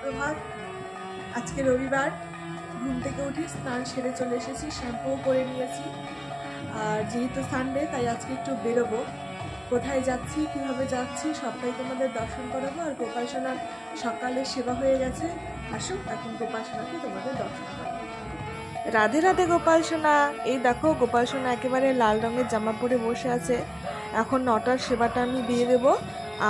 সুপ্রভাত। আজকে রবিবার, ঘুম থেকে উঠে স্নান সেরে চলে এসেছি, শ্যাম্পুও করে নিয়েছি। আর যেহেতু সানডে তাই আজকে একটু বেরোবো। কোথায় যাচ্ছি, কিভাবে যাচ্ছি সবটাই তোমাদের দর্শন করাবো। আর গোপাল সোনার সকালে সেবা হয়ে গেছে, আসুক এখন গোপাল সোনাকে তোমাদের দর্শন করাবো। রাধে রাধে গোপাল সোনা। এই দেখো গোপাল সোনা একেবারে লাল রঙের জামা পরে বসে আছে। এখন 9টার সেবাটা আমি দিয়ে দেবো,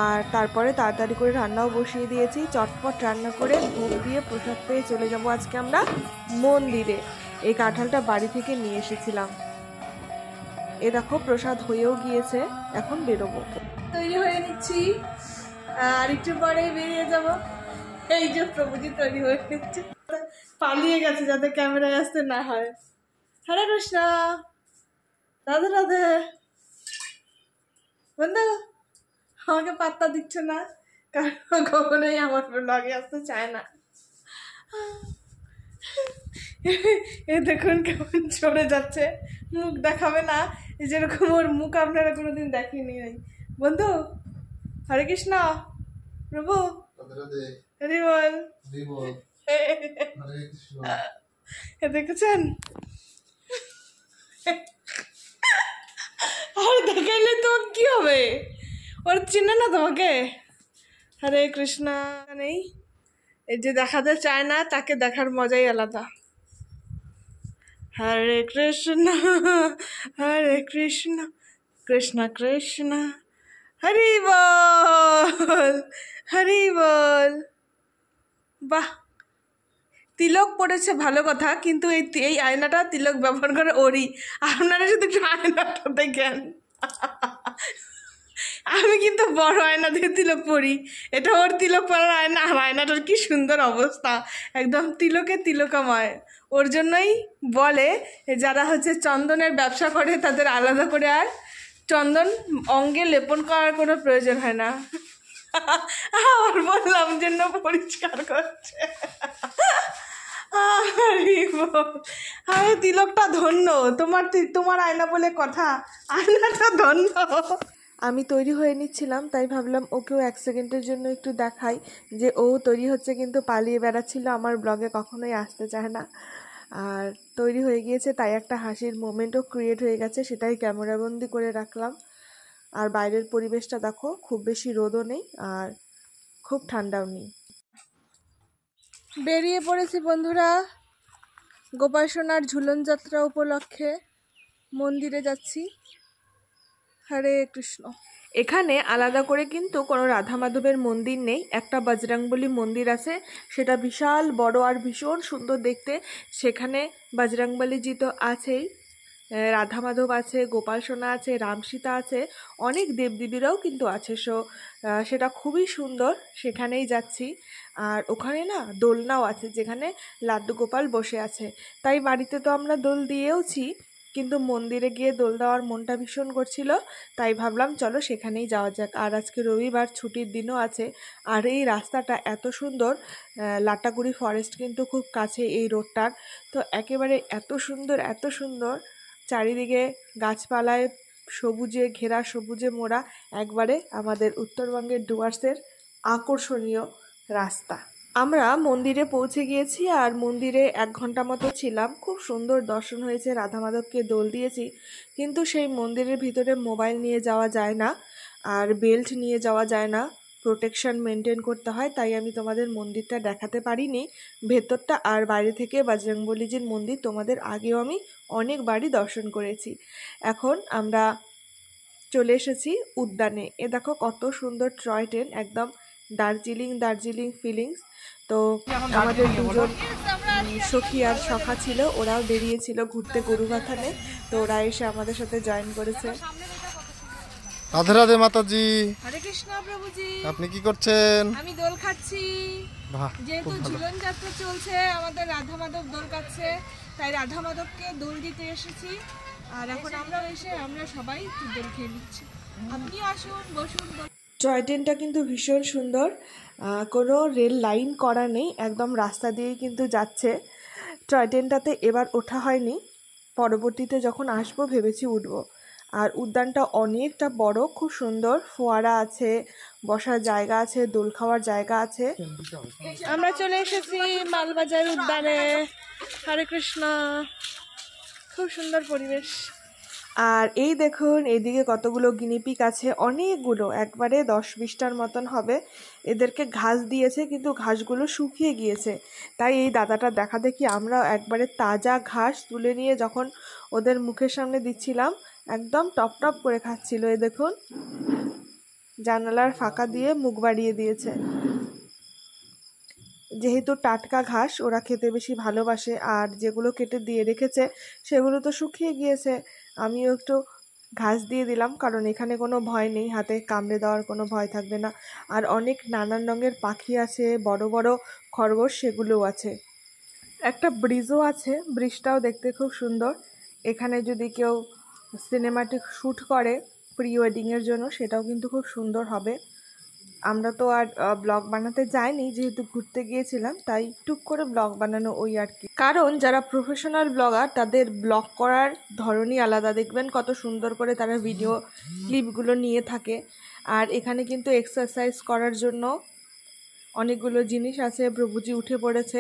আর তারপরে তাড়াতাড়ি করে রান্নাও বসিয়ে দিয়েছি। চটপট রান্না করে ভোগ দিয়ে প্রসাদ পেয়ে চলে যাব আজকে আমরা মন্দিরে। এই কাঁঠালটা বাড়ি থেকে নিয়ে এসেছিলাম। এ দেখো প্রসাদ হয়েও গিয়েছে, এখন বেরোবো। তৈরি হয়ে নিচ্ছি, আর একটু পরে বেরিয়ে যাব। এই যে প্রভুজি তৈরি হয়ে নিচ্ছে, পালিয়ে গেছে যাতে ক্যামেরায় আসতে না হয়। হরে কৃষ্ণ, রাধে রাধে। বন্ধু আমাকে পাত্তা দিচ্ছে না, কারণ কখনোই আমার ব্লগে আসতে চায় না। এ দেখুন কেমন চড়ে যাচ্ছে, মুখ দেখাবে না। যেরকম ওর মুখ আপনারা কোনোদিন দেখেনি। বন্ধু হরে কৃষ্ণ, প্রভু হরি বল। দেখেছেন, আর দেখাইলে তো কি হবে, ওর চিনে না তোমাকে। হরে কৃষ্ণ নেই, এই যে দেখাতে চায় না তাকে দেখার মজাই আলাদা। হরে কৃষ্ণ হরে কৃষ্ণ কৃষ্ণ কৃষ্ণ হরি বল হরি বল। বাহ, তিলক পড়েছে ভালো কথা, কিন্তু এই আয়নাটা তিলক ব্যবহার করে ওরই। আপনারা শুধু একটু আয়নাটা দেখেন, আমি কিন্তু বড় আয়না দিয়ে তিলক পরি, এটা ওর তিলক পরার আয়না। আর আয়নাটার কি সুন্দর অবস্থা, একদম তিলকে তিলকময়। ওর জন্যই বলে যারা হচ্ছে চন্দনের ব্যবসা করে তাদের আলাদা করে আর চন্দন অঙ্গে লেপন করার কোনো প্রয়োজন হয় না। আর বললাম জন্য পরিষ্কার করছে। আরে তিলকটা ধন্য, তোমার আয়না বলে কথা, আয়নাটা ধন্য। আমি তৈরি হয়ে নিচ্ছিলাম, তাই ভাবলাম ওকেও 1 সেকেন্ডের জন্য একটু দেখাই যে ও তৈরি হচ্ছে, কিন্তু পালিয়ে বেড়াচ্ছিল, আমার ব্লগে কখনোই আসতে চায় না। আর তৈরি হয়ে গিয়েছে, তাই একটা হাসির মোমেন্টও ক্রিয়েট হয়ে গেছে, সেটাই ক্যামেরাবন্দি করে রাখলাম। আর বাইরের পরিবেশটা দেখো, খুব বেশি রোদও নেই আর খুব ঠান্ডাও নেই। বেরিয়ে পড়েছি বন্ধুরা, গোপাল সোনার ঝুলন যাত্রা উপলক্ষে মন্দিরে যাচ্ছি। হরে কৃষ্ণ। এখানে আলাদা করে কিন্তু কোনো রাধা মাধবের মন্দির নেই, একটা বজরংবলী মন্দির আছে, সেটা বিশাল বড় আর ভীষণ সুন্দর দেখতে। সেখানে বজরংবলীজি তো আছেই, রাধা মাধব আছে, গোপাল সোনা আছে, রামসীতা আছে, অনেক দেবদেবীরাও কিন্তু আছে। সেটা খুবই সুন্দর, সেখানেই যাচ্ছি। আর ওখানে না দোলনাও আছে, যেখানে লাড্ডু গোপাল বসে আছে। তাই বাড়িতে তো আমরা দোল দিয়েওছি, কিন্তু মন্দিরে গিয়ে দোল দেওয়ার মনটা ভীষণ করছিল, তাই ভাবলাম চলো সেখানেই যাওয়া যাক। আর আজকে রবিবার, ছুটির দিনও আছে। আর এই রাস্তাটা এত সুন্দর, লাটাগুড়ি ফরেস্ট কিন্তু খুব কাছে এই রোডটার। তো একেবারে এত সুন্দর এত সুন্দর, চারিদিকে গাছপালায় সবুজে ঘেরা, সবুজে মোড়া, একবারে আমাদের উত্তরবঙ্গের ডুয়ার্সের আকর্ষণীয় রাস্তা। আমরা মন্দিরে পৌঁছে গিয়েছি, আর মন্দিরে 1 ঘন্টা মতো ছিলাম। খুব সুন্দর দর্শন হয়েছে, রাধা মাধবকে দোল দিয়েছি। কিন্তু সেই মন্দিরের ভিতরে মোবাইল নিয়ে যাওয়া যায় না, আর বেল্ট নিয়ে যাওয়া যায় না, প্রোটেকশন মেনটেন করতে হয়। তাই আমি তোমাদের মন্দিরটা দেখাতে পারিনি, ভেতরটা। আর বাইরে থেকে বজরংবলীজির মন্দির তোমাদের আগেও আমি অনেকবারই দর্শন করেছি। এখন আমরা চলে এসেছি উদ্যানে। এ দেখো কত সুন্দর টয় ট্রেন, একদম দার্জিলিং ফিলিংস। তো আমাদের 2জন সখী আর সখা ছিল, ওরাও বেরিয়েছিল ঘুরতে গরুবাথানে, তো ওরা এসে আমাদের সাথে জয়েন করেছে। রাধে রাধে মাতাজি। হরে কৃষ্ণ প্রভুজি। আপনি কি করছেন? আমি দোল খাচ্ছি। বাহ, যেহেতু ঝুলন যাত্রা চলছে, আমাদের রাধা মাধব দোল খাচ্ছে, তাই রাধা মাধবকে দোল দিতে এসেছি। আর এখন আমরা সবাই দোল খেয়ে নিচ্ছি। আপনিও আসুন, বসুন। টয় ট্রেনটা কিন্তু ভীষণ সুন্দর, কোনো রেল লাইন করা নেই, একদম রাস্তা দিয়েই কিন্তু যাচ্ছে। টয় ট্রেনটাতে এবার ওঠা হয়নি, পরবর্তীতে যখন আসবো ভেবেছি উঠবো। আর উদ্যানটা অনেকটা বড়, খুব সুন্দর, ফোয়ারা আছে, বসার জায়গা আছে, দোল খাওয়ার জায়গা আছে। আমরা চলে এসেছি মালবাজার উদ্যানে। হরে কৃষ্ণ, খুব সুন্দর পরিবেশ। আর এই দেখুন এইদিকে কতগুলো গিনিপিগ আছে, অনেকগুলো, একবারে 10-20টার মতন হবে। এদেরকে ঘাস দিয়েছে কিন্তু ঘাসগুলো শুকিয়ে গিয়েছে, তাই এই দাদাটা দেখা দেখি আমরা একবারে তাজা ঘাস তুলে নিয়ে যখন ওদের মুখের সামনে দিচ্ছিলাম একদম টপ টপ করে খাচ্ছিল। এই দেখুন জানালার ফাঁকা দিয়ে মুখ বাড়িয়ে দিয়েছে। যেহেতু টাটকা ঘাস ওরা খেতে বেশি ভালোবাসে, আর যেগুলো কেটে দিয়ে রেখেছে সেগুলো তো শুকিয়ে গিয়েছে। আমিও একটু ঘাস দিয়ে দিলাম, কারণ এখানে কোনো ভয় নেই, হাতে কামড়ে দেওয়ার কোনো ভয় থাকবে না। আর অনেক নানান রঙের পাখি আছে, বড় বড় খরগোশ সেগুলোও আছে। একটা ব্রিজও আছে, ব্রিজটাও দেখতে খুব সুন্দর। এখানে যদি কেউ সিনেমাটিক শ্যুট করে প্রি ওয়েডিংয়ের জন্য সেটাও কিন্তু খুব সুন্দর হবে। আমরা তো আর ব্লগ বানাতে যাইনি, যেহেতু ঘুরতে গিয়েছিলাম, তাই টুক করে ব্লগ বানানো ওই আর কি। কারণ যারা প্রফেশনাল ব্লগার তাদের ব্লগ করার ধরনই আলাদা, দেখবেন কত সুন্দর করে তারা ভিডিও ক্লিপগুলো নিয়ে থাকে। আর এখানে কিন্তু এক্সারসাইজ করার জন্য অনেকগুলো জিনিস আছে। প্রভুজি উঠে পড়েছে,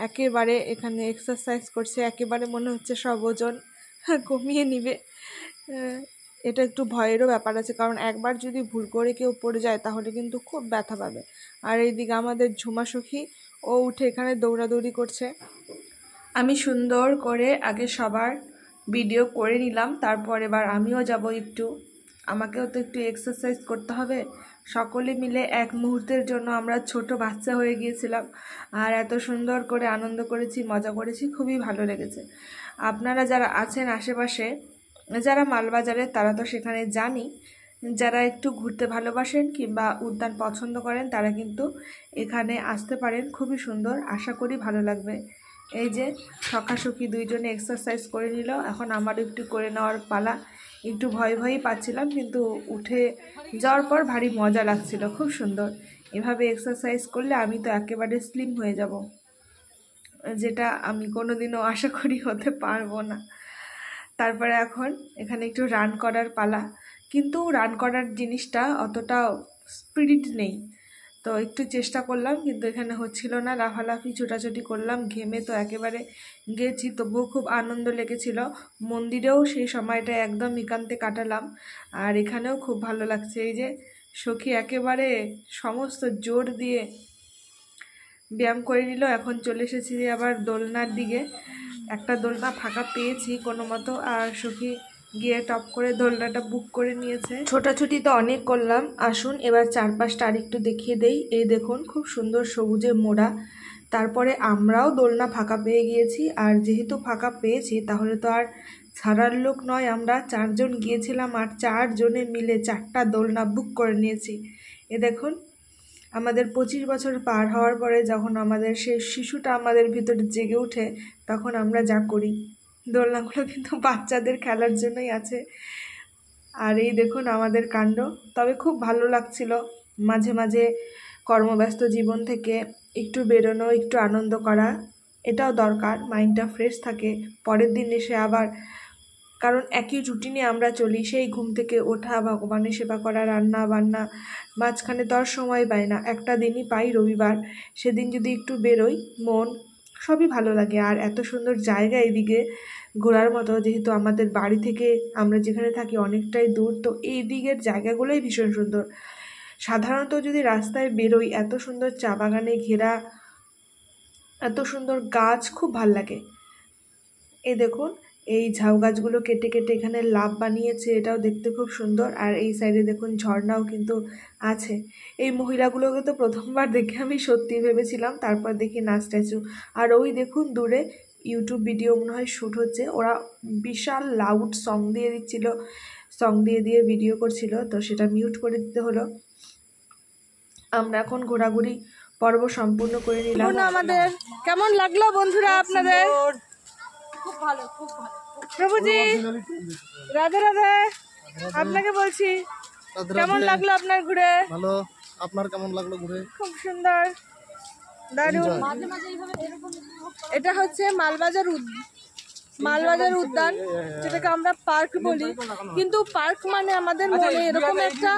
একেবারে এখানে এক্সারসাইজ করছে, একেবারে মনে হচ্ছে সব ওজন কমিয়ে নিবে। এটা একটু ভয়েরও ব্যাপার আছে, কারণ একবার যদি ভুল করে কেউ পড়ে যায় তাহলে কিন্তু খুব ব্যথা পাবে। আর এইদিকে আমাদের ঝুমা সখী, ও উঠে এখানে দৌড়াদৌড়ি করছে। আমি সুন্দর করে আগে সবার ভিডিও করে নিলাম, তারপর এবার আমিও যাব একটু, আমাকেও তো একটু এক্সারসাইজ করতে হবে। সকলে মিলে এক মুহূর্তের জন্য আমরা ছোট বাচ্চা হয়ে গিয়েছিলাম, আর এত সুন্দর করে আনন্দ করেছি, মজা করেছি, খুবই ভালো লেগেছে। আপনারা যারা আছেন আশেপাশে, যারা মালবাজারে, তারা তো সেখানে জানি। যারা একটু ঘুরতে ভালোবাসেন কিংবা উদ্যান পছন্দ করেন তারা কিন্তু এখানে আসতে পারেন, খুবই সুন্দর, আশা করি ভালো লাগবে। এই যে সখাসখি দুইজনে এক্সারসাইজ করে নিল, এখন আমারও একটু করে নেওয়ার পালা। একটু ভয়ই পাচ্ছিলাম, কিন্তু উঠে যাওয়ার পর ভারী মজা লাগছিল, খুব সুন্দর। এভাবে এক্সারসাইজ করলে আমি তো একেবারে স্লিম হয়ে যাব, যেটা আমি কোনোদিনও আশা করি হতে পারবো না। তারপরে এখন এখানে একটু রান করার পালা, কিন্তু রান করার জিনিসটা অতটা স্পিরিট নেই, তো একটু চেষ্টা করলাম কিন্তু এখানে হচ্ছিল না। লাফালাফি ছোটাছুটি করলাম, ঘেমে তো একেবারে গেছি, তবুও খুব আনন্দ লেগেছিল। মন্দিরেও সেই সময়টা একদম একান্তে কাটালাম, আর এখানেও খুব ভালো লাগছে। এই যে সখী একেবারে সমস্ত জোর দিয়ে ব্যায়াম করে নিল। এখন চলে এসেছি আবার দোলনার দিকে। একটা দোলনা ফাঁকা পেয়েছি কোনো মতো, আর সখী গিয়ে টপ করে দোলনাটা বুক করে নিয়েছে। ছোটাছুটি তো অনেক করলাম, আসুন এবার চারপাশটা আরেকটু দেখিয়ে দেই। এই দেখুন খুব সুন্দর সবুজে মোড়া। তারপরে আমরাও দোলনা ফাঁকা পেয়ে গিয়েছি, আর যেহেতু ফাঁকা পেয়েছি তাহলে তো আর ছাড়ার লোক নয়। আমরা 4 জন গিয়েছিলাম, আর 4 জনে মিলে 4টা দোলনা বুক করে নিয়েছি। এ দেখুন আমাদের 25 বছর পার হওয়ার পরে যখন আমাদের সেই শিশুটা আমাদের ভিতরে জেগে ওঠে, তখন আমরা যা করি। দোলনাগুলো কিন্তু বাচ্চাদের খেলার জন্যই আছে। আর এই দেখুন আমাদের কাণ্ড। তবে খুব ভালো লাগছিল, মাঝে মাঝে কর্মব্যস্ত জীবন থেকে একটু বেরোনো, একটু আনন্দ করা, এটাও দরকার, মাইন্ডটা ফ্রেশ থাকে। পরের দিন এসে আবার, কারণ একই রুটিনে আমরা চলি, সেই ঘুম থেকে ওঠা, ভগবানের সেবা করা, রান্না বান্না, মাঝখানে তো আর সময় পাই না। একটা দিনই পাই, রবিবার, সেদিন যদি একটু বেরোই মন সবই ভালো লাগে। আর এত সুন্দর জায়গা এদিকে ঘোরার মতো, যেহেতু আমাদের বাড়ি থেকে আমরা যেখানে থাকি অনেকটাই দূর, তো এই দিকের জায়গাগুলোই ভীষণ সুন্দর। সাধারণত যদি রাস্তায় বেরোই, এত সুন্দর চা বাগানে ঘেরা, এত সুন্দর গাছ, খুব ভাল লাগে। এই দেখুন এই ঝাউ গাছগুলো কেটে কেটে এখানে লাভ বানিয়েছে, এটাও দেখতে খুব সুন্দর। আর এই সাইডে দেখুন ঝর্ণাও কিন্তু আছে। এই মহিলাগুলোকে তো প্রথমবার দেখে আমি সত্যি ভেবেছিলাম, তারপর দেখি না স্ট্যাচু। আর ওই দেখুন দূরে ইউটিউব ভিডিও মনে হয় শ্যুট হচ্ছে, ওরা বিশাল লাউড সং দিয়ে দিচ্ছিল, সং দিয়ে দিয়ে ভিডিও করছিল, তো সেটা মিউট করে দিতে হলো। আমরা এখন ঘোরাঘুরি পর্ব সম্পূর্ণ করে নিলাম। আমাদের কেমন লাগলো বন্ধুরা আপনাদের? খুব ভালো, খুব ভালো। প্রভুজি রাধে রাধে, আপনাকে বলছি কেমন লাগলো আপনার ঘুরে? ভালো। আপনার কেমন লাগলো ঘুরে? খুব সুন্দর, দারুণ। মাঝে মাঝে এইভাবে এরকম এটা হচ্ছে মালবাজার মালবাজার উদ্যান, যেটাকে আমরা পার্ক বলি, কিন্তু পার্ক মানে আমাদের মনে এরকম একটা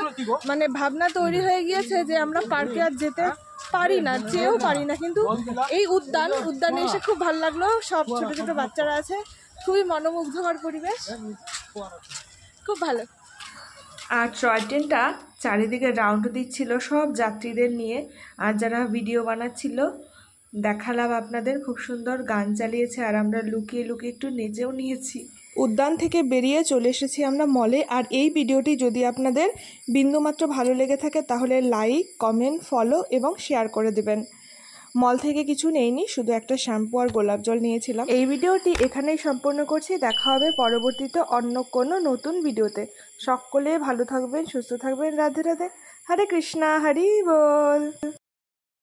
মানে ভাবনা তৈরি হয়ে গিয়েছে যে আমরা পার্কে আর যেতে পারি না, যেও পারি না। কিন্তু এই উদ্যানে এসে খুব ভালো লাগলো। সব ছোট ছোট বাচ্চারা আছে, খুবই মনোমুগ্ধকর পরিবেশ, খুব ভালো। আর টয় ট্রেনটা চারিদিকে রাউন্ড দিচ্ছিল সব যাত্রীদের নিয়ে, আর যারা ভিডিও বানাচ্ছিল দেখালাম আপনাদের, খুব সুন্দর গান চালিয়েছে, আর আমরা লুকিয়ে লুকিয়ে একটু নেচেও নিয়েছি। উদ্যান থেকে বেরিয়ে চলে এসেছি আমরা মলে। আর এই ভিডিওটি যদি আপনাদের বিন্দুমাত্র ভালো লেগে থাকে তাহলে লাইক, কমেন্ট, ফলো এবং শেয়ার করে দেবেন। মল থেকে কিছু নেইনি, শুধু একটা শ্যাম্পু আর গোলাপ জল নিয়েছিলাম। এই ভিডিওটি এখানেই সম্পূর্ণ করছি। দেখা হবে পরবর্তীতে অন্য কোনো নতুন ভিডিওতে। সকলে ভালো থাকবেন, সুস্থ থাকবেন। রাধে রাধে, হরে কৃষ্ণা, হরি বল।